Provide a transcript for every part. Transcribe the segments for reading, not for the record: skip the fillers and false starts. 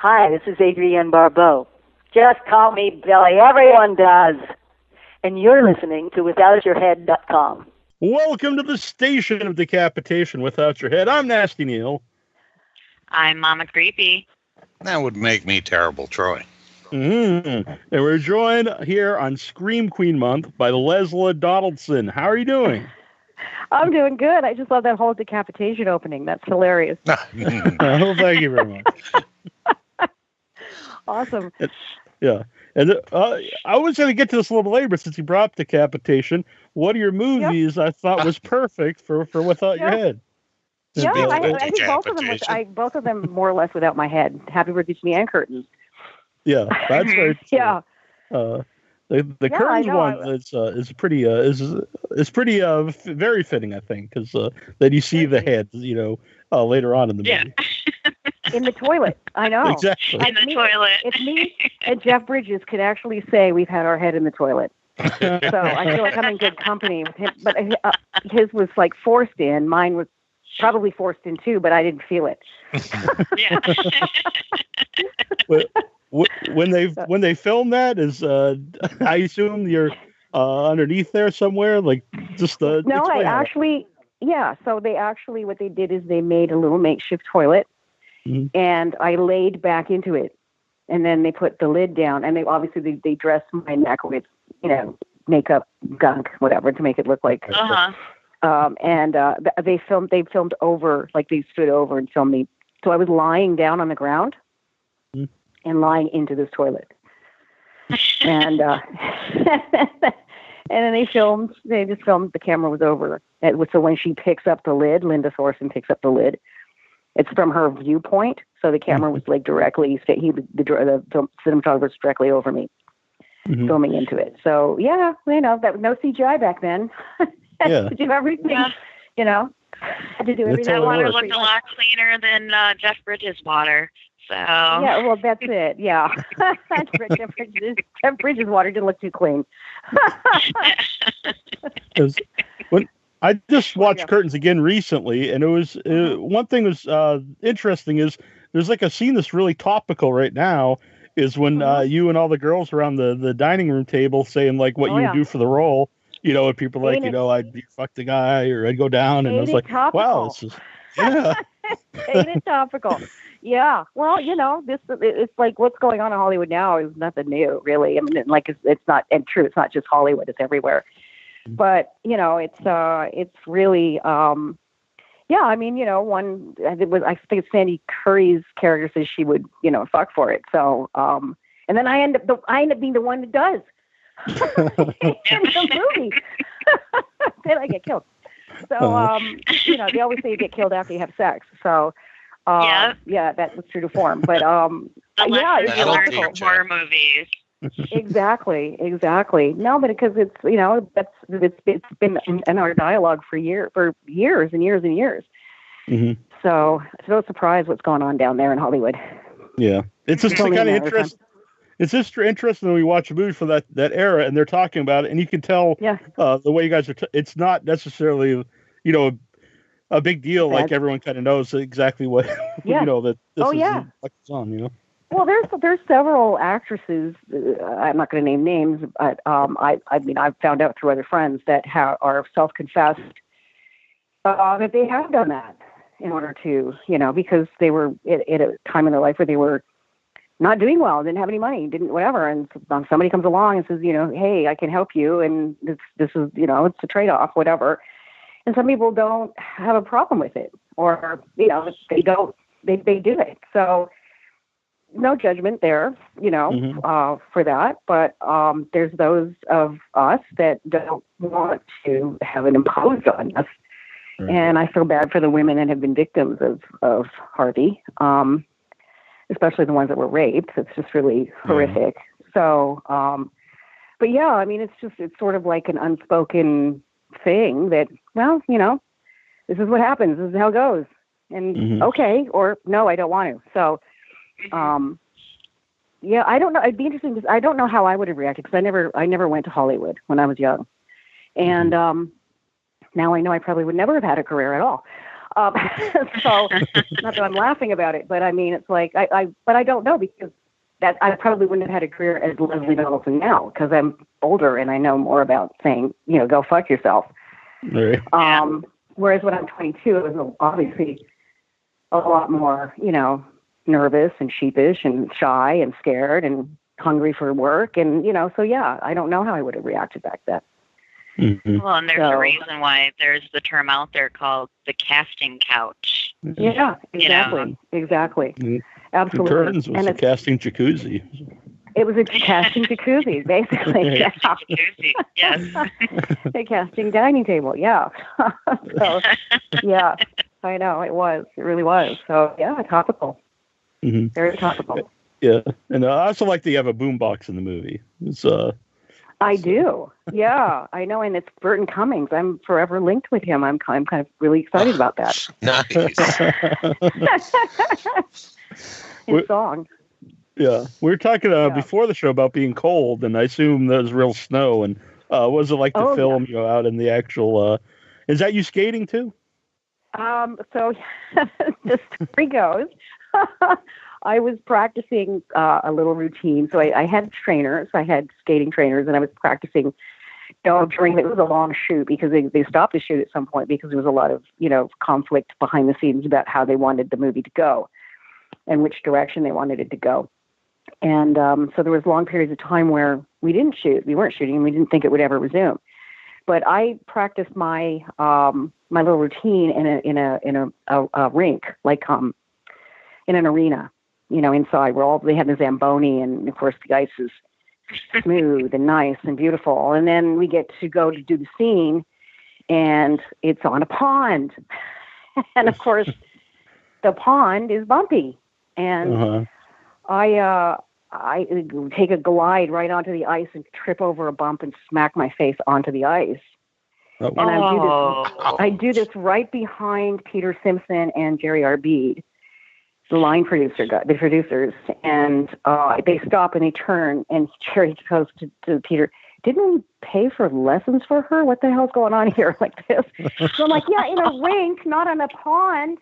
Hi, this is Adrienne Barbeau. Just call me Billy. Everyone does. And you're listening to WithoutYourHead.com. Welcome to the station of decapitation without your head. I'm Nasty Neil. I'm Mama Creepy. That would make me Terrible Troy. And we're joined here on Scream Queen Month by Lesleh Donaldson. How are you doing? I'm doing good. I just love that whole decapitation opening. That's hilarious. Oh, thank you very much. Awesome. Yeah. And I was going to get to this a little later, but since you brought up decapitation, one of your movies I thought was perfect for Without Your Head. Yeah, I think both of them more or less without my head. Happy Birthday to Me and Curtains. Yeah, that's very true. Yeah. The Curtains one is pretty very fitting, I think, because then you see the head, later on in the movie. In the toilet, I know. Exactly. In the toilet. It's me and Jeff Bridges could actually say we've had our head in the toilet. So I feel like I'm in good company with him. But his was like forced in. Mine was probably forced in too, but I didn't feel it. Yeah. When they film that, is I assume you're underneath there somewhere, like just no, I actually So they actually what they did is they made a little makeshift toilet. Mm-hmm. And I laid back into it, and then they put the lid down, and they dressed my neck with, makeup, gunk, whatever, to make it look like. They filmed over, like they stood over and filmed me. So I was lying down on the ground and lying into this toilet, and then they just filmed. The camera was over. So when she picks up the lid, Linda Thorson picks up the lid. It's from her viewpoint, so the camera was like directly. The cinematographer was directly over me, filming into it. So that no CGI back then. Yeah. To do everything, had to do everything. That water looked a lot cleaner than Jeff Bridges' water. So yeah, well, that's it. Yeah, Jeff Bridges' water didn't look too clean. When I just watched Curtains again recently, and it was one thing was interesting is there's like a scene that's really topical right now is when you and all the girls around the dining room table saying like what you would do for the role, and people are like, I'd fuck the guy or I'd go down, and I was like, topical. Wow, this is Ain't it topical? Yeah. Well, it's like what's going on in Hollywood now is nothing new, really. I mean, like it's not, and true, it's not just Hollywood; it's everywhere. But it's really, I think it's Sandy Curry's character says she would, fuck for it. So, and then I end up being the one that does in the movie. Then I get killed. So, they always say you get killed after you have sex. So, that was true to form. But, it's horror movies. Exactly. No, but because it's it's been in our dialogue for years and years and years. Mm-hmm. So it's no surprise what's going on down there in Hollywood. Yeah, it's just kind of interesting. It's just interesting when we watch a movie for that era, and they're talking about it, and you can tell the way you guys are. It's not necessarily a big deal. Like everyone kind of knows exactly what that this is what's on. Well, there's several actresses. I'm not going to name names, but I've found out through other friends that are self-confessed that they have done that in order to, because they were at a time in their life where they were not doing well, didn't have any money, didn't whatever, and somebody comes along and says, hey, I can help you, and this is, it's a trade-off, whatever. And some people don't have a problem with it, or they do it. So. No judgment there, for that. But there's those of us that don't want to have it imposed on us. Right. And I feel bad for the women that have been victims of Harvey, especially the ones that were raped. It's just really horrific. So, but yeah, I mean, it's sort of like an unspoken thing that, well, this is what happens. This is how it goes. And okay, or no, I don't want to. So, I don't know. It'd be interesting because I don't know how I would have reacted because I never went to Hollywood when I was young, and now I know I probably would never have had a career at all. So, not that I'm laughing about it, but I mean, it's like, but I don't know, because that I probably wouldn't have had a career as Lesleh Donaldson now, because I'm older and I know more about saying, go fuck yourself. Right. Whereas when I'm 22, it was obviously a lot more, nervous and sheepish and shy and scared and hungry for work. And, so yeah, I don't know how I would have reacted back then. Mm-hmm. Well, and there's a reason why there's the term out there called the casting couch. Yeah, exactly. Exactly. Mm-hmm. Absolutely. The curtains was a casting jacuzzi. It was a casting jacuzzi, basically. Yeah. Jacuzzi, yes. A casting dining table, yeah. So, yeah, I know, it was. It really was. So, yeah, topical. Mm-hmm. Very topical. Yeah, and I also like that you have a boombox in the movie. It's I do. Yeah, I know, and it's Burton Cummings. I'm forever linked with him. I'm kind of really excited about that. Nice. His song. Yeah, we were talking before the show about being cold, and I assume there's real snow. And what was it like to film out in the actual? Is that you skating too? So the story goes, I was practicing a little routine. So I had trainers. I had skating trainers, and I was practicing. During it was a long shoot, because they stopped the shoot at some point because there was a lot of conflict behind the scenes about how they wanted the movie to go and which direction they wanted it to go. And so there was long periods of time where we didn't shoot. We weren't shooting, and we didn't think it would ever resume. But I practiced my my little routine in a rink, like in an arena, inside where they had the Zamboni, and of course the ice is smooth and nice and beautiful. And then we get to go to do the scene, and it's on a pond, and of course the pond is bumpy, and I take a glide right onto the ice and trip over a bump and smack my face onto the ice. And I do this right behind Peter Simpson and Jerry R. Bede, the producers, and they stop and they turn, and Jerry goes to Peter, "Didn't we pay for lessons for her? What the hell's going on here?" Like this. So I'm like, "Yeah, in a rink, not on a pond."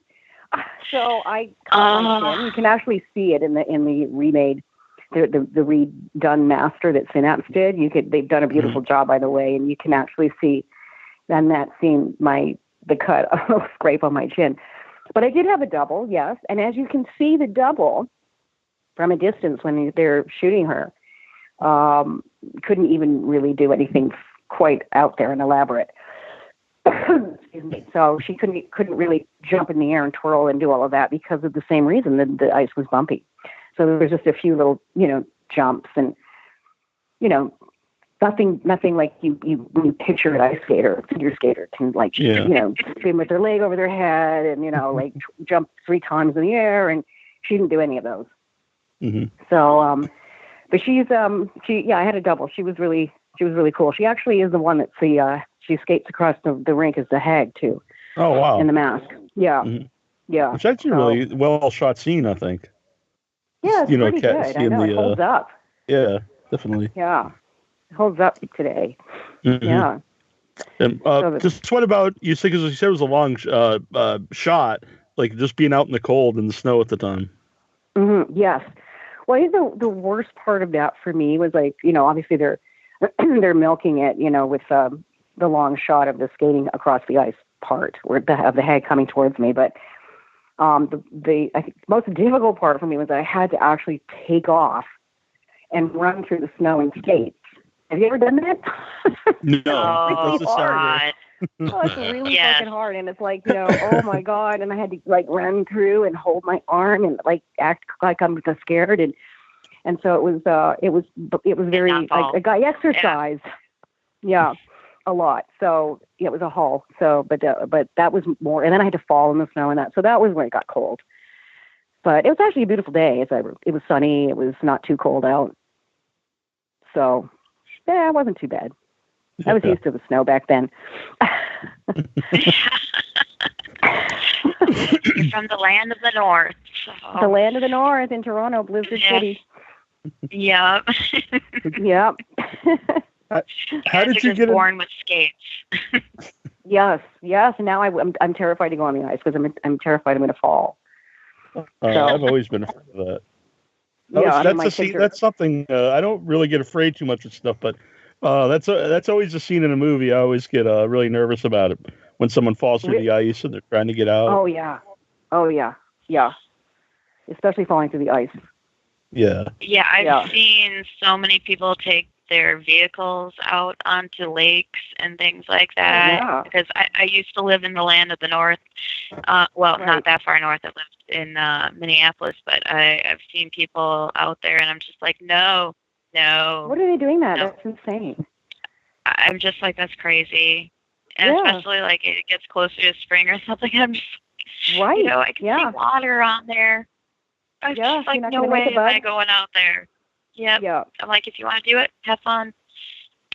So I cut my chin. You can actually see it in the remade, the redone master that Synapse did. They've done a beautiful job, by the way, and you can actually see in that scene the cut of scrape on my chin. But I did have a double, yes, and as you can see, the double from a distance when they're shooting her couldn't even really do anything quite out there and elaborate. Excuse me. So she couldn't really jump in the air and twirl and do all of that because of the same reason that the ice was bumpy. So there was just a few little, jumps and, nothing like when you picture an ice skater, figure skater can swim with their leg over their head and, like jump 3 times in the air, and she didn't do any of those. Mm-hmm. So, but I had a double. She was really cool. She actually is the one that's she skates across the rink as the hag too. Oh, wow. In the mask. Yeah. Mm-hmm. Yeah. It's actually a really well shot scene, I think. Yeah, it's pretty good. I know, it holds up. Yeah, definitely. Yeah. It holds up today. Mm-hmm. Yeah. And just what about, you said, because you said it was a long shot, like just being out in the cold and the snow at the time. Mm-hmm. Yes. Well, I think the worst part of that for me was obviously they're milking it, with the long shot of the skating across the ice part of the hag coming towards me. But I think the most difficult part for me was I had to actually take off and run through the snow in skates. Have you ever done that? No. Oh, it's hard. It's really fucking hard, and it's like, oh my god, and I had to run through and hold my arm and act like I'm just scared, and so it was very a guy exercise, a lot. So it was a haul. So but that was more, and then I had to fall in the snow and that. So that was when it got cold. But it was actually a beautiful day. It was sunny. It was not too cold out. So it wasn't too bad. I was used to the snow back then. You're from the land of the north. So. The land of the north in Toronto, Blizzard City. Yep. Yep. How did you get born with skates? Yes. And now I'm terrified to go on the ice because I'm terrified I'm going to fall. I've always been afraid of that. That's something I don't really get afraid too much of stuff, but that's always a scene in a movie. I always get really nervous about it when someone falls through the ice and they're trying to get out. Oh yeah. Especially falling through the ice. Yeah. Yeah, I've seen so many people take their vehicles out onto lakes and things like that. Yeah. Because I used to live in the land of the north. Not that far north. I lived in Minneapolis, but I've seen people out there, and I'm just like, no. What are they doing that? No. That's insane. I'm just like, that's crazy. And especially like it gets closer to spring or something. I'm just, right. I can see water on there. I'm just like, no way am I going out there. Yep. Yeah. I'm like, if you want to do it, have fun.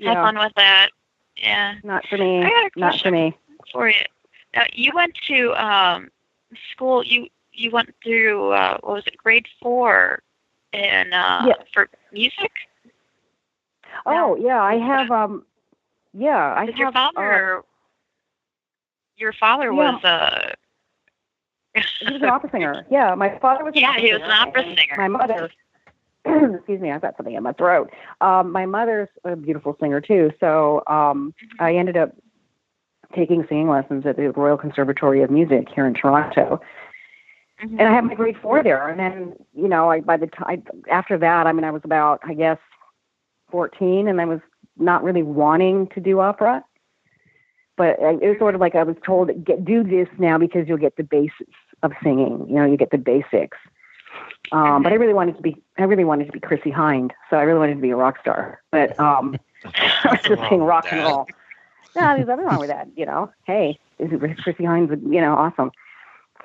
Have fun with that. Yeah. Not for me. I got a question Not for me. For you. Now, you went to school. You went through what was it, grade 4, in for music. Oh yeah, I have. I have. Your father. Your father was he was an opera singer. Yeah, my father was. He was an opera singer. My mother. Excuse me, I've got something in my throat. My mother's a beautiful singer too, so I ended up taking singing lessons at the Royal Conservatory of Music here in Toronto. Mm-hmm. And I had my grade 4 there, and then by the time after that, I was about 14, and I was not really wanting to do opera. But it was sort of like I was told, do this now because you'll get the basics of singing. You get the basics. But I really wanted to be Chrissy Hind, so I really wanted to be a rock star. But I was just saying rock and roll. No, there's nothing wrong with that. Hey, Chrissy Hind's, awesome.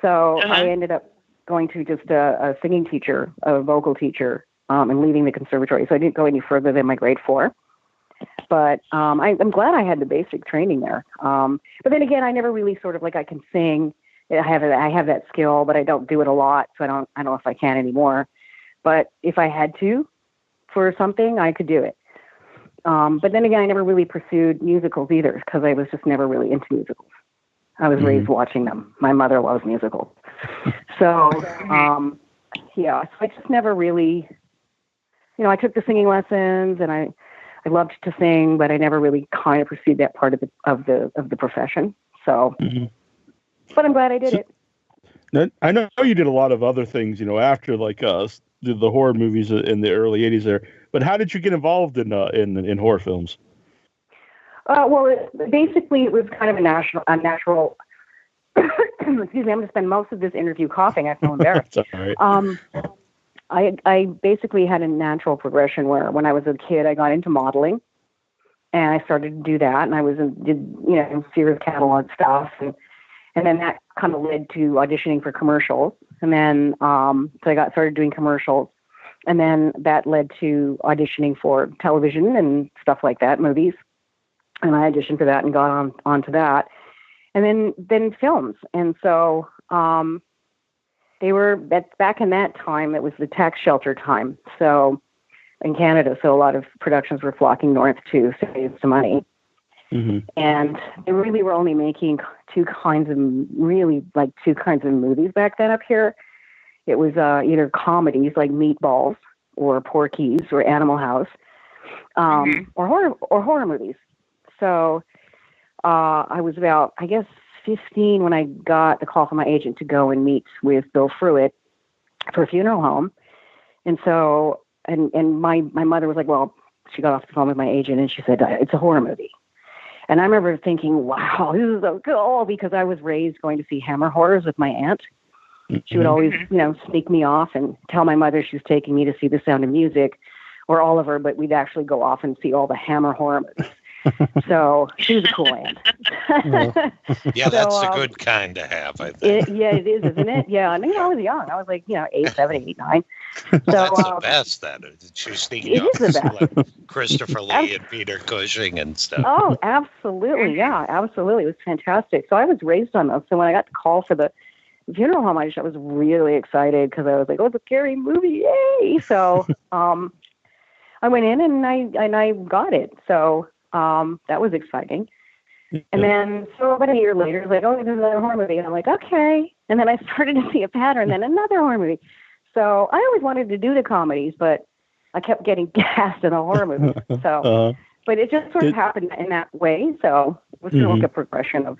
So I ended up going to just a singing teacher, a vocal teacher, and leaving the conservatory. So I didn't go any further than my grade 4. But I'm glad I had the basic training there. But then again, I never really sort of I can sing. I have that skill, but I don't do it a lot, so I don't know if I can anymore. But if I had to for something, I could do it. But then again, I never really pursued musicals either because I was just never really into musicals. I was raised watching them. My mother loves musicals. So, so I just never really, I took the singing lessons and I loved to sing, but I never really kind of pursued that part of the profession. So, but I'm glad I did it. I know you did a lot of other things, after the horror movies in the early 80s there. But how did you get involved in horror films? Well, basically, it was kind of a natural. Excuse me, I'm going to spend most of this interview coughing. I feel embarrassed. That's all right. I basically had a natural progression where when I was a kid, I got into modeling, and I started to do that, and I did Sears catalog stuff, and then that kind of led to auditioning for commercials, and then so I started doing commercials, and then that led to auditioning for television and stuff like that, movies, and I auditioned for that and got onto that, and then films, and so back in that time, it was the tax shelter time. So in Canada, so a lot of productions were flocking north to save some money. Mm-hmm. And they really were only making two kinds of movies back then up here. It was either comedies like Meatballs or Porky's or Animal House, or horror movies. So I was about, 15 when I got the call from my agent to go and meet with Bill Fruitt for a funeral home. And so, and my mother was like, well, she got off the phone with my agent and she said, it's a horror movie. And I remember thinking, wow, this is so cool, because I was raised going to see Hammer horrors with my aunt. She would always, sneak me off and tell my mother she was taking me to see The Sound of Music or Oliver, but we'd actually go off and see all the Hammer horror movies. So she was a cool aunt. Yeah, that's a good kind to have, I think. It is, isn't it? Yeah, and I was young. I was like, 8, 7, 8, 9. So, that's the best, then. She was sneaking it off is the best. Like Christopher Lee and Peter Cushing and stuff. Oh, absolutely. Yeah, absolutely. It was fantastic. So I was raised on those. So when I got the call for the funeral home, I was really excited because I was like, oh, it's a scary movie. Yay. So I went in and I got it. So that was exciting. And then, so about a year later, it's like, oh, there's another horror movie. And I'm like, okay. And then I started to see a pattern, then another horror movie. So I always wanted to do the comedies, but I kept getting cast in the horror movies. So, but it just sort of happened in that way. So it was sort of like a progression of,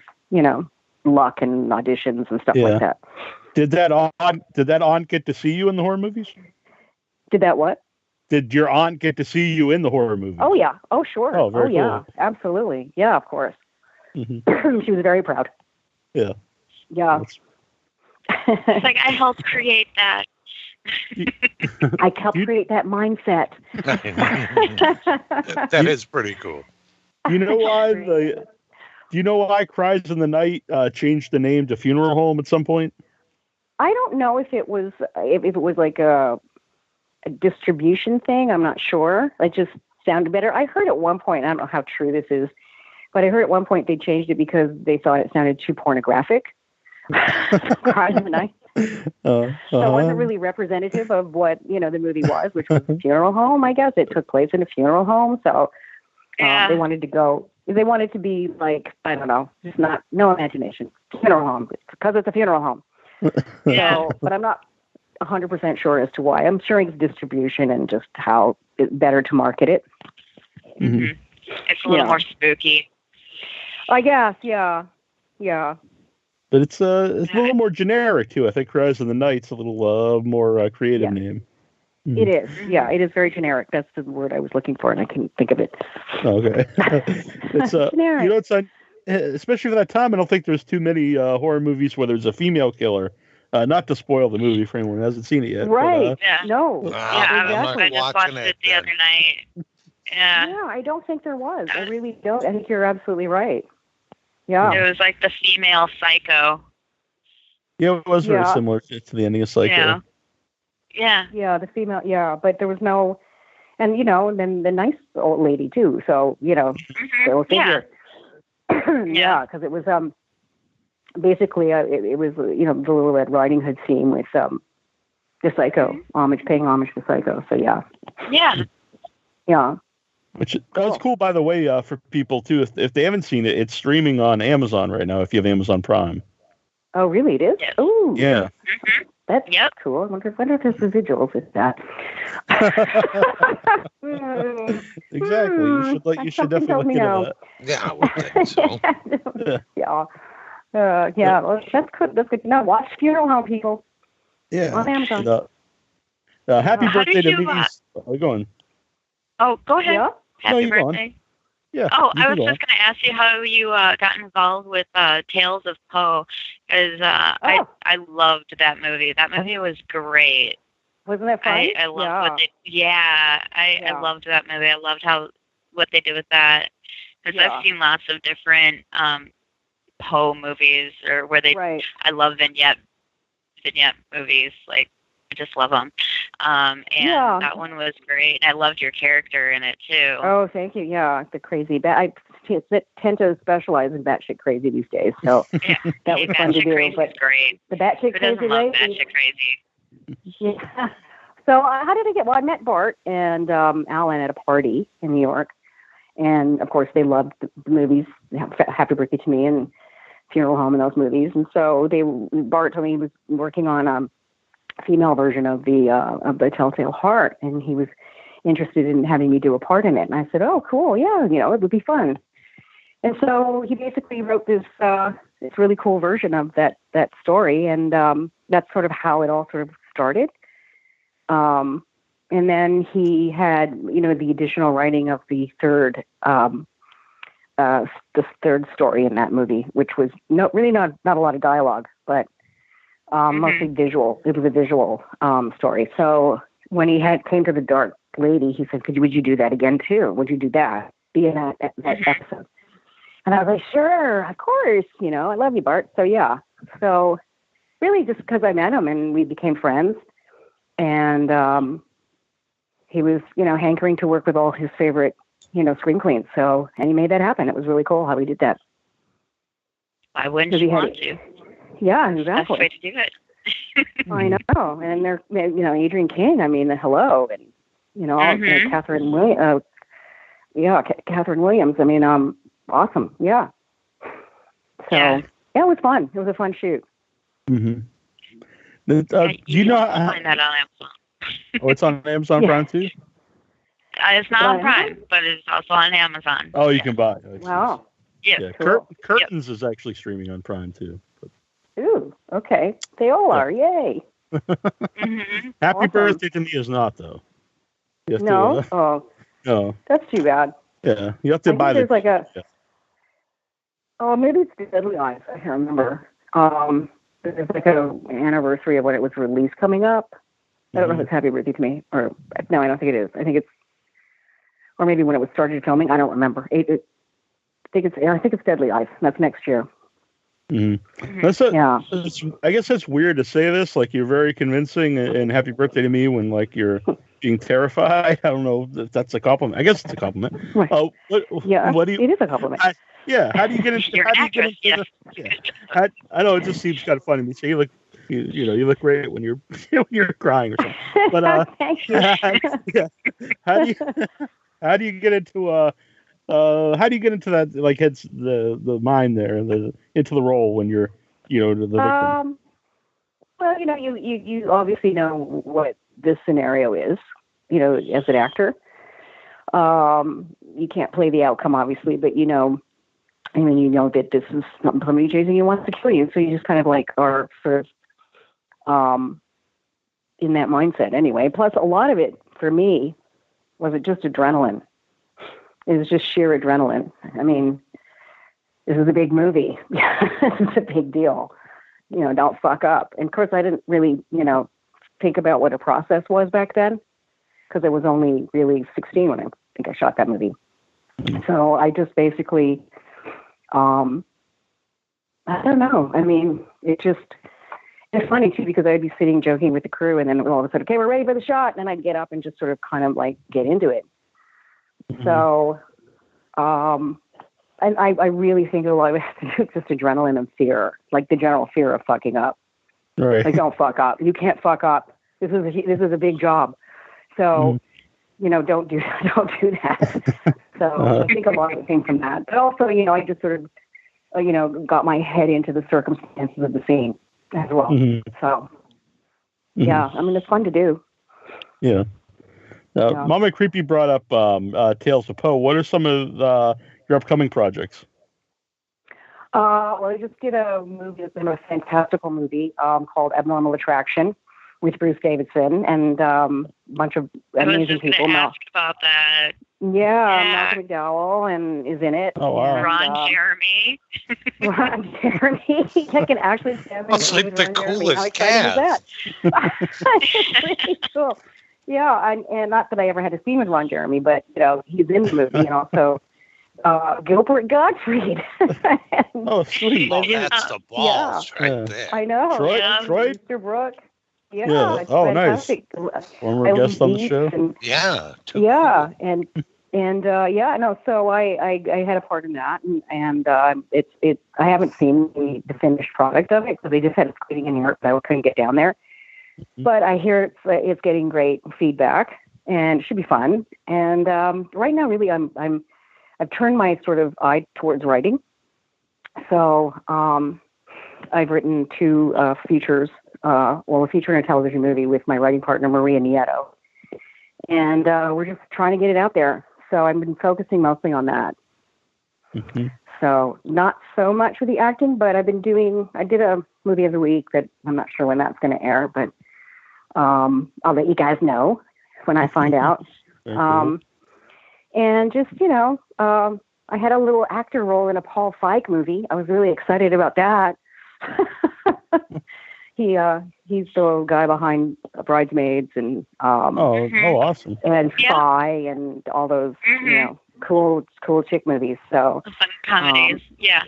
luck and auditions and stuff like that. Did that aunt get to see you in the horror movies? Did that what? Did your aunt get to see you in the horror movies? Oh, yeah. Oh, sure. Oh, very yeah. cool. Absolutely. Yeah, of course. Mm-hmm. She was very proud. Yeah. Yeah. It's like I helped create that. I helped create that mindset. That is pretty cool. Do you know why Cries in the Night changed the name to Funeral Home at some point? I don't know if it was like a distribution thing. I'm not sure. It just sounded better. I heard at one point, I don't know how true this is, but I heard at one point they changed it because they thought it sounded too pornographic. Cries in the Night. So it wasn't really representative of what the movie was, which was a funeral home. I guess it took place in a funeral home. So they wanted to be like, I don't know, just no imagination. Funeral home, because it's a funeral home. So, but I'm not 100% sure as to why. I'm sure it's distribution and just how it's better to market it. Mm-hmm. It's a little more spooky. I guess, yeah. But it's a little more generic too. I think Cries in the Night's a little more creative name. It is, yeah. It is very generic. That's the word I was looking for, and I couldn't think of it. Okay. It's generic. It's especially for that time. I don't think there's too many horror movies where there's a female killer. Not to spoil the movie for anyone who hasn't seen it yet. Right. But, No. Exactly. I just watched it the other night. Yeah. Yeah, I don't think there was. I really don't. I think you're absolutely right. Yeah. It was like the female Psycho. Yeah, it was very similar to the ending of Psycho. Yeah. Yeah, the female, but there was no, and then the nice old lady too. So, go figure. Yeah, because it was basically it was the Little Red Riding Hood scene with the Psycho paying homage to Psycho. So yeah. Which that's cool, by the way, for people too. If they haven't seen it, it's streaming on Amazon right now. If you have Amazon Prime. Oh, really? It is? Yes. Oh, yeah. Mm-hmm. That's cool. I wonder if there's residuals with that. Exactly. You should definitely look into that. Yeah, I would think so. Yeah. Well, that's good. That's good. No, watch Funeral Home, people. Yeah. On Amazon. Happy birthday to me. Go on. Oh, go ahead. Yeah? Happy birthday. Yeah. Oh, I was just going to ask you how you got involved with Tales of Poe, because I loved that movie. That movie was great. Wasn't that fun? I loved what they. I loved that movie. I loved what they did with that, because I've seen lots of different Poe movies, or where they. Right. I love vignette movies. Like, I just love them. And that one was great. I loved your character in it too. Oh, thank you. Yeah, the crazy. I tend to specialize in batshit crazy these days, so that was fun to do. But great. The batshit crazy, right? Batshit crazy. Yeah. So how did I get? Well, I met Bart and Alan at a party in New York, and of course they loved the movies. Happy Birthday to Me and Funeral Home and those movies, and so Bart told me he was working on female version of the Telltale Heart, and he was interested in having me do a part in it. And I said, "Oh, cool, yeah, it would be fun." And so he basically wrote this really cool version of that story, and that's sort of how it all sort of started. And then he had the additional writing of the third story in that movie, which was not a lot of dialogue, but mostly visual. It was a visual story. So when he came to the Dark Lady, he said, would you do that again too? Would you do that? Be in that episode? And I was like, sure, of course. I love you, Bart. So yeah. So really just because I met him and we became friends, and he was, hankering to work with all his favorite, screen queens. So, and he made that happen. It was really cool how he did that. Why wouldn't you want to? Yeah, exactly. That's the way to do it. I know. And they're, Adrian King, I mean, hello. And, Catherine Williams. Catherine Williams. I mean, awesome. Yeah. So yeah, it was fun. It was a fun shoot. Mm-hmm. Do you know how find that on Amazon? It's on Amazon Prime too? It's not on Prime, but it's also on Amazon. Oh, you can buy it. Wow. Yeah, cool. Curtains is actually streaming on Prime too. Ooh, okay. They all are. Yay. Mm-hmm. Happy Birthday to Me is not, though. No? No. That's too bad. Yeah, you have to buy there's like a... Oh, maybe it's Deadly Eyes. I can't remember. There's like an anniversary of when it was released coming up. I don't know if it's Happy Birthday to Me, or... No, I don't think it is. I think it's... Or maybe when it was started filming. I don't remember. I think it's Deadly Eyes. That's next year. Mm-hmm. I guess that's weird to say this. Like, you're very convincing and Happy Birthday to Me when, like, you're being terrified. I don't know if that's a compliment. I guess it's a compliment. Right. It is a compliment. How do you get into? I know it just seems kind of funny. You say you look great when you're when you're crying or something. But thank you. How do you get into that, like, hits the mind there, into the role when you're, the victim? Well, you obviously know what this scenario is, as an actor. You can't play the outcome, obviously, but you know that this is somebody chasing you wants to kill you. So you just kind of like are sort of in that mindset anyway. Plus, a lot of it for me was just adrenaline. It was just sheer adrenaline. I mean, this is a big movie. This is a big deal. Don't fuck up. And of course, I didn't really, think about what a process was back then, because I was only really 16 when I think I shot that movie. So I just basically, I don't know. I mean, it's funny too, because I'd be sitting joking with the crew, and then all of a sudden, okay, we're ready for the shot. And then I'd get up and just sort of kind of like get into it. So, and I really think a lot of it has to do with just adrenaline and fear, like the general fear of fucking up. Right. Like, don't fuck up. You can't fuck up. This is a big job. So, don't do that. So I think a lot of it came from that. But also, I just sort of, got my head into the circumstances of the scene as well. Mm-hmm. So, yeah, I mean, it's fun to do. Yeah. Mama Creepy brought up Tales of Poe. What are some of your upcoming projects? Well, I just did a movie. It's been a fantastical movie Mm-hmm. called Abnormal Attraction with Bruce Davidson and a bunch of amazing people. I was just going to ask about that. Yeah, Malcolm McDowell and is in it. Oh, wow. And, Ron Jeremy. Ron Jeremy. I can actually stand there. That's like the coolest cast. It's really cool. Yeah, and not that I ever had a scene with Ron Jeremy, but he's in the movie, and also Gilbert Gottfried. Oh, sweet! Oh, that's the balls right there. I know. Troy, Mr. Brooke. Yeah. It's fantastic. Nice. Former guest on the show. So I had a part in that, and I haven't seen the finished product of it because they just had a screening in Europe, but I couldn't get down there. But I hear it's getting great feedback, and it should be fun. And right now, really, I've turned my sort of eye towards writing. So I've written 2 features, a feature and a television movie with my writing partner Maria Nieto, and we're just trying to get it out there. So I've been focusing mostly on that. Mm-hmm. So not so much with the acting, but I did a movie of the week that I'm not sure when that's going to air, but I'll let you guys know when I find out. And just, I had a little actor role in a Paul Feig movie. I was really excited about that. He's the guy behind Bridesmaids and awesome. And Spy and all those, cool chick movies. So fun comedies. Yeah,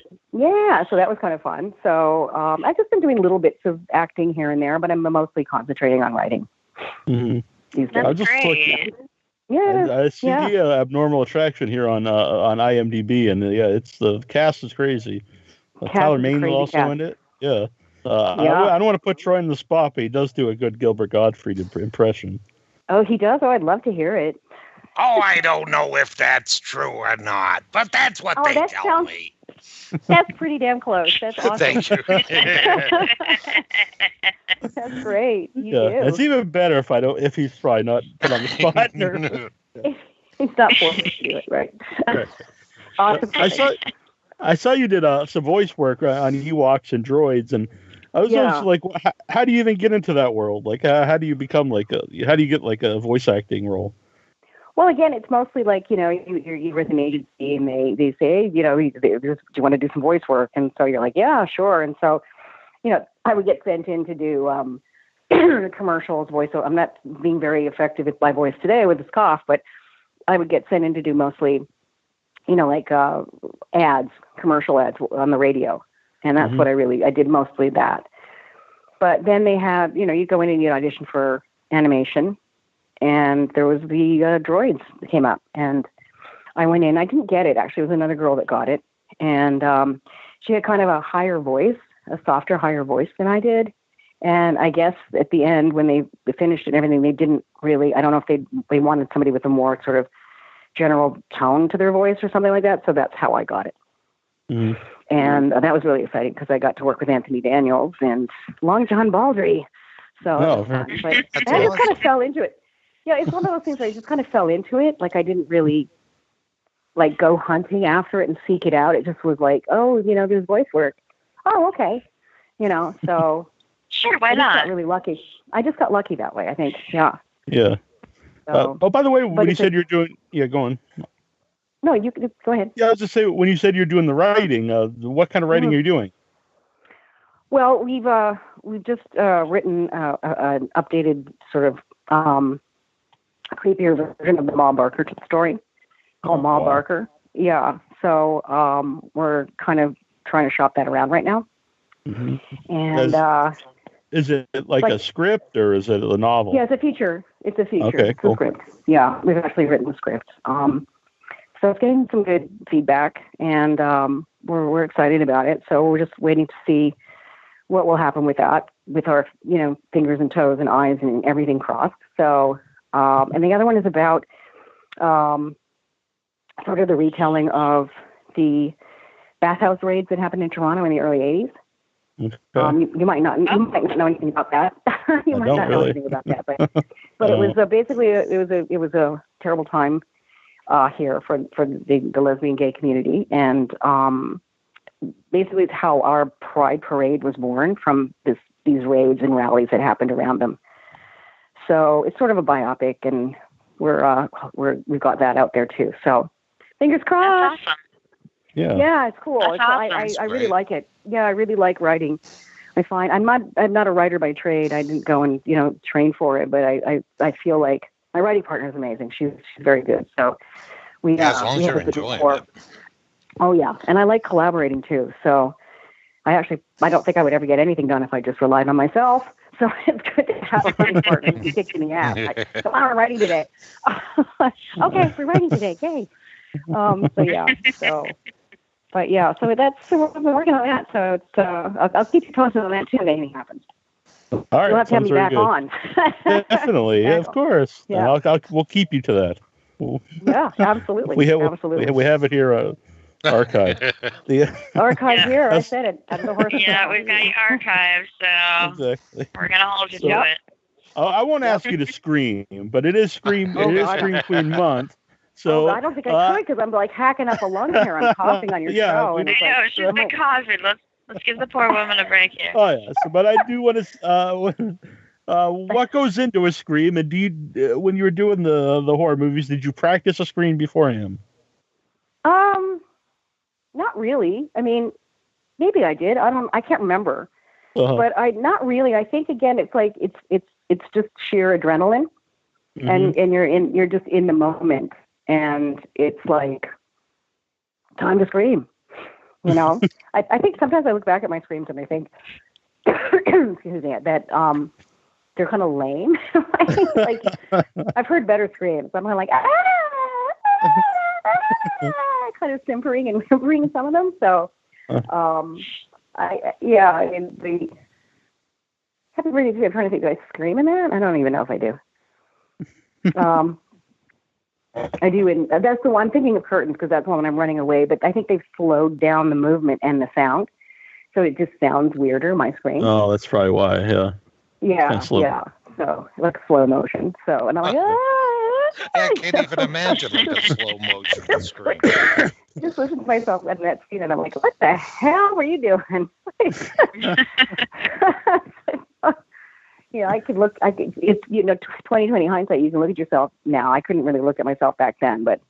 so that was kind of fun. So I've just been doing little bits of acting here and there, but I'm mostly concentrating on writing. Mm-hmm. That's great. I see the Abnormal Attraction here on IMDb, and it's the cast is crazy. Tyler Mane is also in it. Yeah. I don't want to put Troy in the spot, but he does do a good Gilbert Gottfried impression. Oh, he does? Oh, I'd love to hear it. Oh, I don't know if that's true or not, but that's what they tell me. That's pretty damn close. That's awesome. Thank you. That's great. You do. It's even better if he's probably not put on the spot. He's not forced to do it, right? Awesome. I saw you did some voice work on Ewoks and droids, and I was always like, how do you even get into that world? Like, how do you become how do you get like a voice acting role? Well, again, it's mostly like, you're with an agency and they say, do you want to do some voice work? And so you're like, yeah, sure. And so, I would get sent in to do commercials, voice. So I'm not being very effective with my voice today with this cough, but I would get sent in to do mostly, ads, commercial ads on the radio. And that's what I did mostly that. But then they have, you go in and you audition for animation. And there was the droids that came up. And I went in. I didn't get it, actually. It was another girl that got it. And she had kind of a higher voice, a softer, higher voice than I did. And I guess at the end, when they finished and everything, they didn't really, I don't know if they wanted somebody with a more sort of general tone to their voice or something like that. So that's how I got it. Mm-hmm. And that was really exciting because I got to work with Anthony Daniels and Long John Baldry. So but I just kind of fell into it. Yeah, it's one of those things where I just kind of fell into it. Like I didn't really go hunting after it and seek it out. It just was like, oh, there's voice work. Oh, okay. So sure, why not? I got really lucky. I just got lucky that way, I think. Yeah. Yeah. So, by the way, when you said you're doing, go on. No, you go ahead. Yeah, I was just saying, when you said you're doing the writing, what kind of writing are you doing? Well, we've just written an updated sort of creepier version of the Ma Barker story called Ma Barker. Yeah. So we're kind of trying to shop that around right now. Mm-hmm. And is it like a script or is it a novel? Yeah, it's a feature. It's a feature. Okay, cool. It's a script. Yeah, we've actually written the script. So it's getting some good feedback, and we're excited about it. So we're just waiting to see what will happen with that, with our fingers and toes and eyes and everything crossed. So and the other one is about sort of the retelling of the bathhouse raids that happened in Toronto in the early 80s. Okay. You might not know anything about that. You might not know anything about that, but it was basically it was a terrible time here for the lesbian gay community, and basically it's how our Pride Parade was born from these raids and rallies that happened around them. So it's sort of a biopic, and we've got that out there too. So fingers crossed. That's awesome. Yeah, it's cool. That's awesome. I really like it. Yeah, I really like writing. I find I'm not a writer by trade. I didn't go and train for it, but I feel like my writing partner is amazing. She's very good. So as long as you're enjoying it. Oh yeah, and I like collaborating too. So I don't think I would ever get anything done if I just relied on myself. So it's good to have a writing partner who kicks in the ass. Like, come on, we're writing today. Okay, we're writing today. Yay. But yeah, so we're working on that. So it's I'll keep you posted on that too if anything happens. All right, you'll have to have me back on. Definitely, yeah, of course. Yeah. We'll keep you to that. Yeah, absolutely. Absolutely. We have it here archived. Archive here. I said it. I'm the horse. Yeah, we've got you archived, so exactly. We're gonna hold you to it. I won't ask you to scream, but it is Scream Queen month. So I don't think I could because I'm like hacking up a lung here. I'm coughing on your show. And I know she's been coughing. Let's give the poor woman a break here. Oh yeah, but I do want to. What goes into a scream? And do you, when you were doing the horror movies, did you practice a scream beforehand? Not really. I mean, maybe I did. I can't remember. But not really. I think again, it's like it's just sheer adrenaline, and you're just in the moment. And it's like time to scream, I think sometimes I look back at my screams and I think, excuse me, that they're kind of lame. Like I've heard better screams. I'm kind of like kind of simpering and whimpering some of them. So I'm trying to think, do I scream in that? I don't even know if I do. I do, and that's the one. I'm thinking of curtains because that's the one when I'm running away. But I think they've slowed down the movement and the sound, so it just sounds weirder. My screen. Oh, that's probably why. Yeah. Yeah. So like slow motion. So and I'm like, I can't even imagine like a slow motion screen. Just listen to myself in that scene, and I'm like, what the hell were you doing? I could look. It's 20/20 hindsight. You can look at yourself now. I couldn't really look at myself back then, but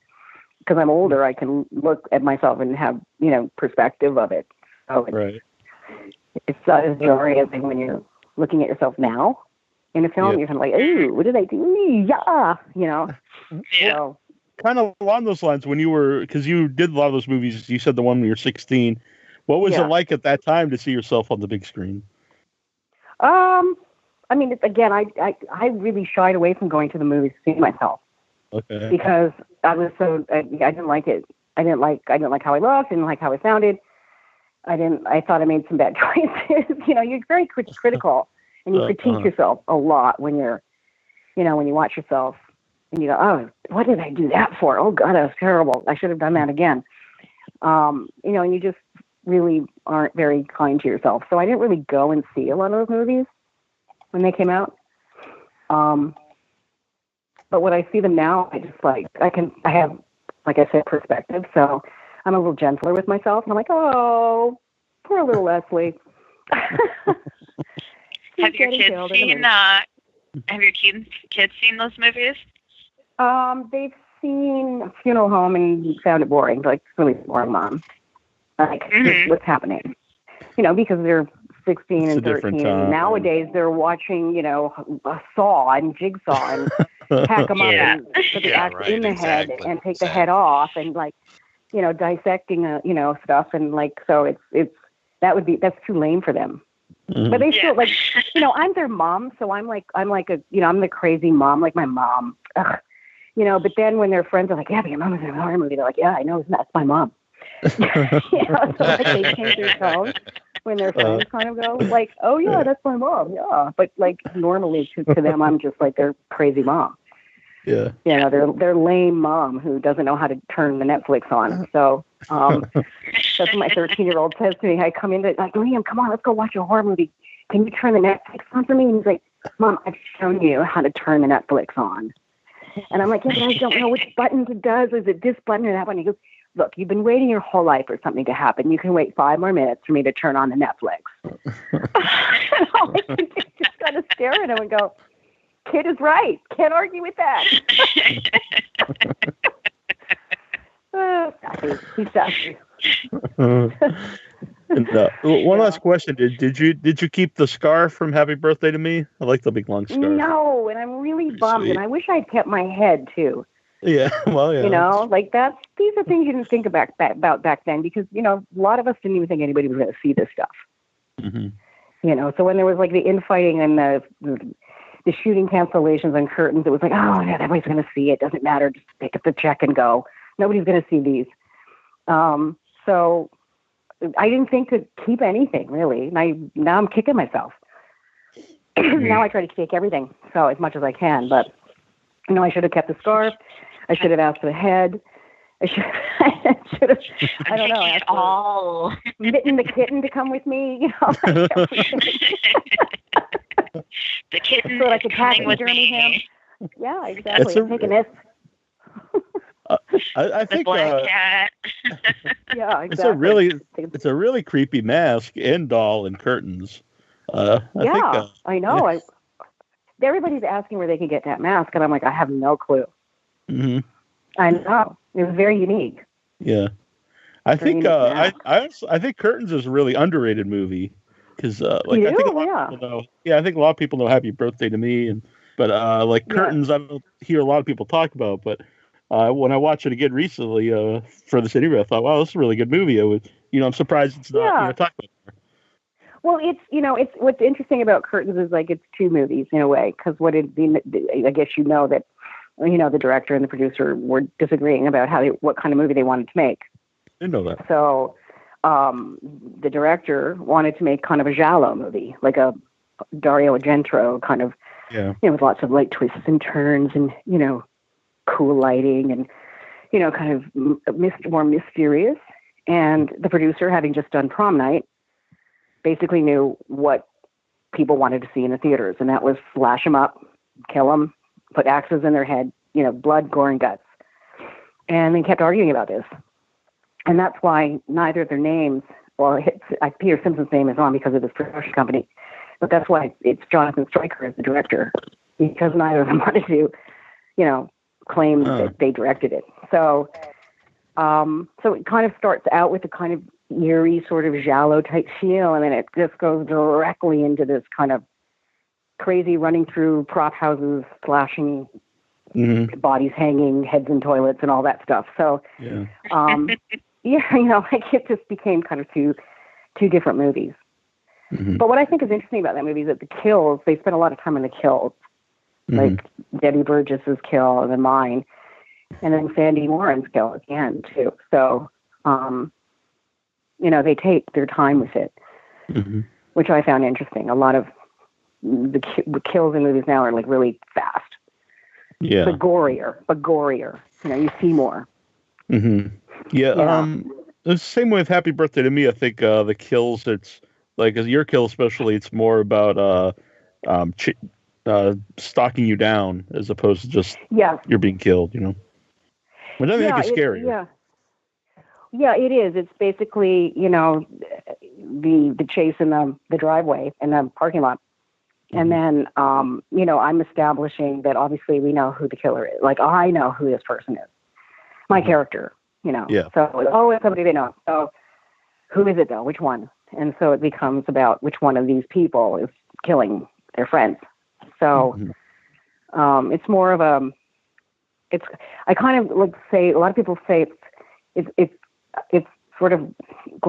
because I'm older, I can look at myself and have perspective of it. So it's not as disorienting when you're looking at yourself now in a film. You're kind of like, ooh, what did I do? Yeah, So, kind of along those lines, because you did a lot of those movies. You said the one when you were 16. What was it like at that time to see yourself on the big screen? I mean, again, I really shied away from going to the movies to see myself. Okay. Because I was I didn't like it. I didn't like how I looked. I didn't like how I sounded. I thought I made some bad choices. You're very critical, and you critique yourself a lot when you're, when you watch yourself, and you go, oh, what did I do that for? Oh God, that was terrible. I should have done that again. And you just really aren't very kind to yourself. So I didn't really go and see a lot of those movies when they came out. But when I see them now, I just I have, like I said, perspective. So I'm a little gentler with myself. And I'm like, oh, poor little Lesleh. Have your kids seen those movies? They've seen Funeral Home and found it boring. Like, it's really boring, Mom. Like, what's happening? Because they're 16 and 13. Nowadays, they're watching, Saw and Jigsaw and hack them up and put the axe in the head and take the head off and dissecting, stuff. And so that's too lame for them. Mm-hmm. But they still I'm their mom. So I'm the crazy mom, like my mom. Ugh. But then when their friends are like, yeah, but your mom was in a horror movie, they're like, yeah, I know, that's my mom. So they change their tone when their friends kind of go like, oh yeah, that's my mom, yeah. But normally to them, I'm just like their crazy mom. Yeah. They're lame mom who doesn't know how to turn the Netflix on. So that's what my 13-year-old says to me. I come in like, Liam, come on, let's go watch a horror movie. Can you turn the Netflix on for me? And he's like, Mom, I've shown you how to turn the Netflix on. And I'm like, yeah, but I don't know which buttons it does. Is it this button or that one? He goes, look, you've been waiting your whole life for something to happen. You can wait 5 more minutes for me to turn on the Netflix. I just got to stare at him and go, kid is right. Can't argue with that. He's sassy. And, one last question: Did you keep the scarf from Happy Birthday to Me? I like the big long scarf. No, and I'm really bummed, and I wish I'd kept my head too. Yeah, well, yeah. These are things you didn't think about back then because a lot of us didn't even think anybody was going to see this stuff. Mm-hmm. So when there was the infighting and the shooting cancellations and curtains, it was like, oh yeah, everybody's going to see it. Doesn't matter, just pick up the check and go. Nobody's going to see these. So I didn't think to keep anything really. And now I'm kicking myself. Now I try to take everything, so as much as I can. But I should have kept the scarf. I should have asked for the head. I should have. I don't know. It all. Mitten the kitten to come with me. The kitten so that I could taxidermy him. Yeah, exactly. I'm taking this. I think black cat. Yeah, exactly. It's a really creepy mask and doll and curtains. I know. Everybody's asking where they can get that mask, and I'm like, I have no clue. Mm-hmm. I know. It was very unique. Yeah, I think I think Curtains is a really underrated movie because I think a lot of people know. Yeah, I think a lot of people know Happy Birthday to Me, but Curtains, I don't hear a lot of people talk about, but. When I watched it again recently for this interview, I thought, "Wow, this is a really good movie." I'm surprised it's not talked about. Well, it's what's interesting about Curtains is it's 2 movies in a way because I guess that the director and the producer were disagreeing about what kind of movie they wanted to make. I didn't know that. So the director wanted to make kind of a giallo movie, like a Dario Argento kind of, with lots of twists and turns and cool lighting and, kind of more mysterious. And the producer, having just done Prom Night, basically knew what people wanted to see in the theaters, and that was slash them up, kill them, put axes in their head, blood, gore, and guts. And they kept arguing about this. And that's why neither of their names, Peter Simpson's name is on because of his production company, but that's why it's Jonathan Stryker as the director, because neither of them wanted to, claim that they directed it. So it kind of starts out with a kind of eerie sort of giallo type feel, and then it just goes directly into this kind of crazy running through prop houses, slashing, bodies hanging, heads in toilets, and all that stuff. So, it just became kind of two different movies. Mm-hmm. But what I think is interesting about that movie is that the kills, they spent a lot of time on the kills, like Debbie Burgess's kill and then mine, and then Sandy Warren's kill at the end too. So, they take their time with it, which I found interesting. A lot of the kills in movies now are like really fast. Yeah. But gorier. You see more. Mm-hmm. Yeah. The same with Happy Birthday to Me. I think the kills, it's like your kill especially, it's more about stalking you down as opposed to just you're being killed, Which I think is scary. Yeah, it is. It's basically, the chase in the driveway in the parking lot. And then, I'm establishing that obviously we know who the killer is. Like, I know who this person is. My character, Yeah. So, it's somebody they know. So, who is it, though? Which one? And so it becomes about which one of these people is killing their friends. So, it's more of I kind of like say, a lot of people say it's sort of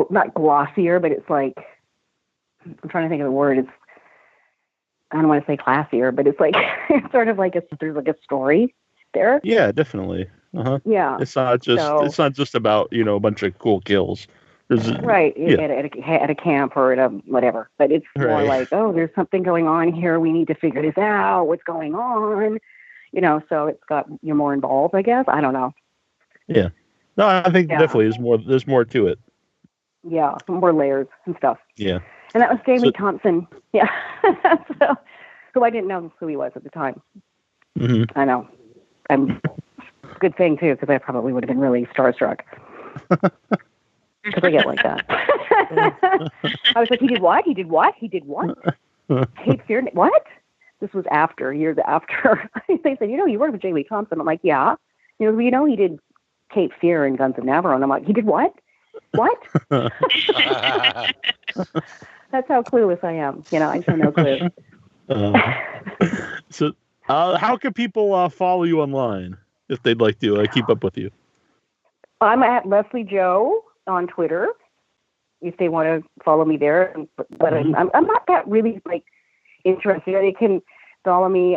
not glossier, but it's like, I'm trying to think of the word. I don't want to say classier, but it's like, it's sort of like there's like a story there. Yeah, definitely. Yeah. It's not just about, a bunch of cool kills. Right. At a camp or at a whatever, but it's more like, there's something going on here. We need to figure this out. What's going on? So it's got, you're more involved, I guess. I don't know. Yeah. No, I think definitely there's more to it. Yeah, some more layers and stuff. Yeah. And that was Jamie Thompson. Yeah. So, who I didn't know who he was at the time. Mm-hmm. I know. Good thing, too, because I probably would have been really starstruck. Because I get like that. I was like, he did what? He did what? He did what? Cape Fear? What? This was years after. They said, you worked with Jamie Thompson. I'm like, yeah. He did Cape Fear and Guns of Navarone. And I'm like, he did what? What? That's how clueless I am. I just have no clue. So, how can people follow you online if they'd like to keep up with you? I'm at Lesleh Joe on Twitter, if they want to follow me there. But I'm not that really interested. They can follow me.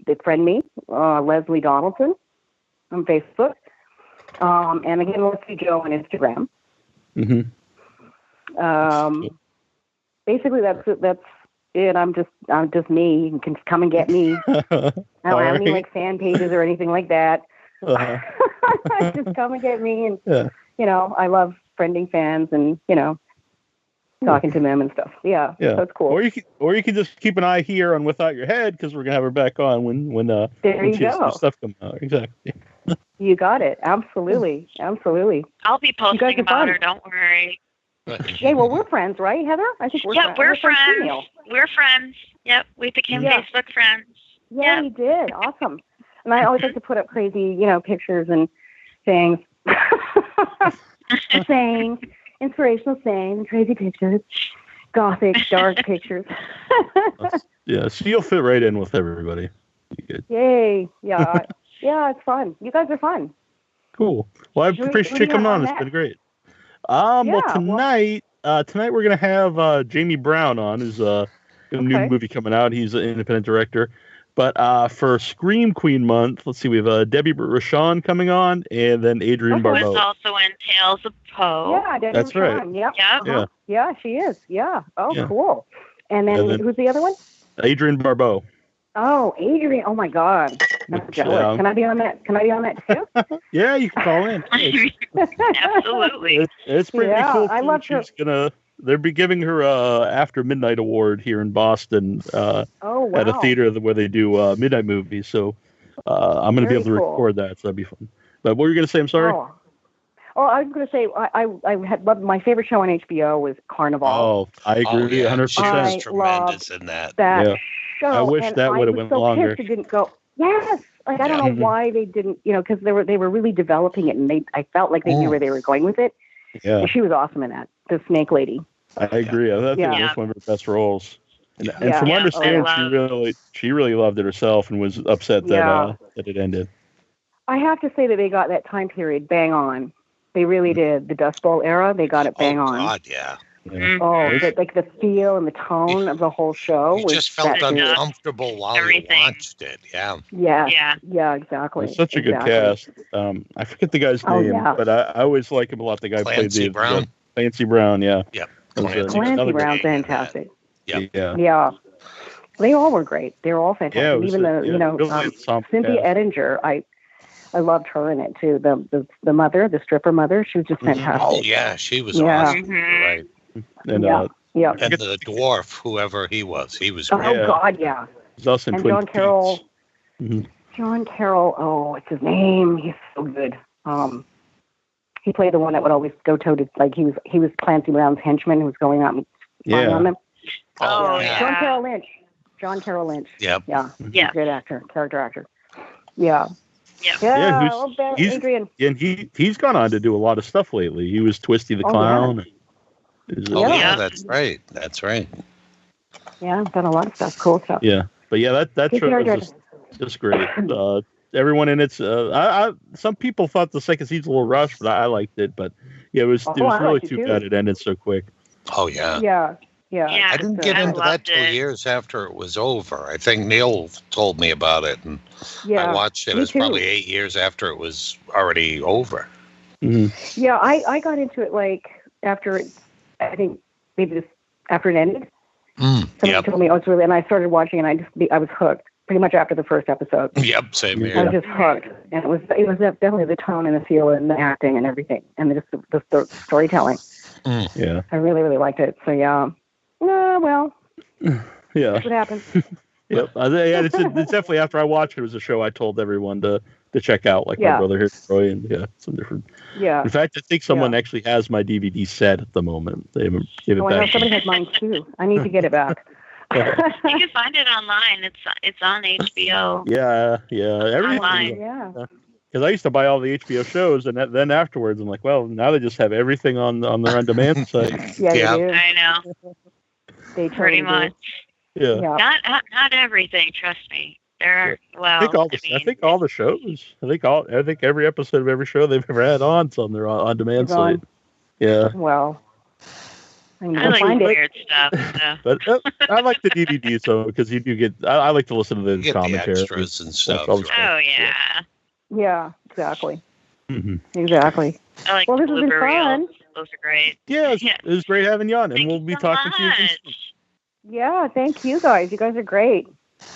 They friend me, Lesleh Donaldson on Facebook, and again Lesleh Joe on Instagram. Basically, that's it. I'm just me. You can come and get me. I don't have any fan pages or anything like that. Just come and get me, and I love friending fans and talking to them and stuff. Yeah. So it's cool. Or you can just keep an eye here on Without Your Head, because we're gonna have her back on when she has new stuff comes out. Exactly. You got it. Absolutely. I'll be posting about her. Don't worry. Yeah, well, we're friends, right, Heather? I think we're friends. We're friends. We're friends. Yep, we became Facebook friends. Yeah, we did. Awesome. And I always like to put up crazy, pictures and things. Inspirational saying, crazy pictures, gothic, dark pictures. So you'll fit right in with everybody. Yay. Yeah. Yeah, it's fun. You guys are fun. Cool. Well, I appreciate you coming on. It's been great. Tonight we're going to have Jamie Brown on, who's a new movie coming out. He's an independent director. But for Scream Queen month, let's see, we have Debbie Rochon coming on, and then Adrienne Barbeau. Who's also in Tales of Poe. Yeah, Debbie That's Rochon. Right. Yep. Yeah, she is. Yeah. Oh, cool. And then who's the other one? Adrienne Barbeau. Oh, Adrian! Oh my God, I'm jealous. Yeah. Can I be on that? Can I be on that too? Yeah, you can call in. Absolutely. It's pretty cool. I love her. They'll be giving her a After Midnight Award here in Boston. Oh, wow. At a theater where they do midnight movies. So I'm going to be able to record that. So that'd be fun. But what were you going to say? I'm sorry. Oh, I was going to say I had loved my favorite show on HBO was Carnival. Oh, I agree 100%. She was tremendous in that. Show. I wish that would have went longer. Pissed it didn't go. Yes, like I don't know why they didn't. Because they were really developing it, and I felt like they knew where they were going with it. Yeah, and she was awesome in that. The Snake Lady. I agree. I think it was one of her best roles. And from what I understand, she really loved it herself and was upset that it ended. I have to say that they got that time period bang on. They really did. The Dust Bowl era, they got it bang on. Oh, God, yeah. Oh, like the feel and the tone of the whole show. You just felt uncomfortable while you watched it. Yeah. Yeah, exactly. It's such a good cast. I forget the guy's name, but I always like him a lot. The guy Clancy Brown. Clancy Brown, yeah. Yep. Clancy Brown, fantastic. Yeah. They all were great. They were all fantastic. Yeah, even Cynthia Ettinger, I loved her in it too. The mother, the stripper mother, she was just fantastic. Oh yeah, she was awesome. Right. And and the dwarf, whoever he was great. Oh God, yeah. He's also in Twin John Carroll. Mm-hmm. John Carroll. Oh, what's his name? He's so good. He played the one that would always go toe-to, like he was Clancy Brown's henchman who was going out and spying on them. Oh yeah. John Carroll Lynch. Yep. Yeah. Great actor, character actor. Yeah. Adrian. And he's gone on to do a lot of stuff lately. He was Twisty the Clown. That's right. That's right. Yeah, done a lot of stuff, cool stuff. Yeah, but that show was just great. Everyone in it's. Some people thought the second season's a little rushed, but I liked it. But it was really too bad it ended so quick. Oh yeah. Yeah. I didn't get into that 2 years after it was over. I think Neil told me about it, and I watched it. It was probably 8 years after it was already over. Mm-hmm. Yeah, I got into it like after I think maybe just after it ended. Somebody told me it's really, and I started watching, and I was hooked pretty much after the first episode. Yep, same here. I was just hooked, and it was definitely the tone and the feel and the acting and everything, and just the storytelling. Yeah, I really, really liked it. So yeah. Well. Yeah. That's what happens. Yep. It's definitely after I watched it was a show I told everyone to check out, like my brother here, Troy, and some different. Yeah. In fact, I think someone actually has my DVD set at the moment. They haven't given it back. I know somebody has mine too. I need to get it back. You can find it online. It's on HBO. Yeah. Everything. Online. Yeah. Because I used to buy all the HBO shows, and then afterwards, I'm like, well, now they just have everything on their on-demand site. Yeah, they do. I know. They pretty much. Yeah. Not everything. Trust me. There are. Well, I think all the shows. I think every episode of every show they've ever had on's on their on-demand site. Yeah. Well. I like weird stuff. So. But I like the DVDs though, because you do get. I like to listen to the commentary. The extras and stuff. Oh yeah. Yeah, exactly. Mm-hmm. Exactly. I like the blooper reels. Those are great. Yeah, it was great having you on, and we'll be talking to you soon. Yeah, thank you guys. You guys are great.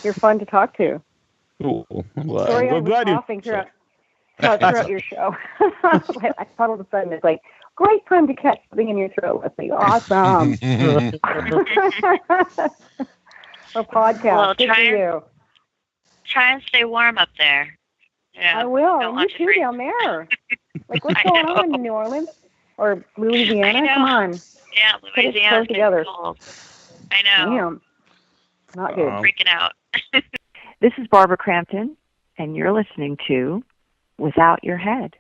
You're fun to talk to. Cool. Sorry, I was coughing throughout your show. I thought all of a sudden it's like, great time to catch something in your throat. Lesleh. Awesome. A podcast. Well, try and stay warm up there. Yeah, I will. You too down there. Like, what's going on in New Orleans or Louisiana? Come on. Yeah, Louisiana's together. Cold. I know. Damn. Not good. Freaking out. This is Barbara Crampton, and you're listening to Without Your Head.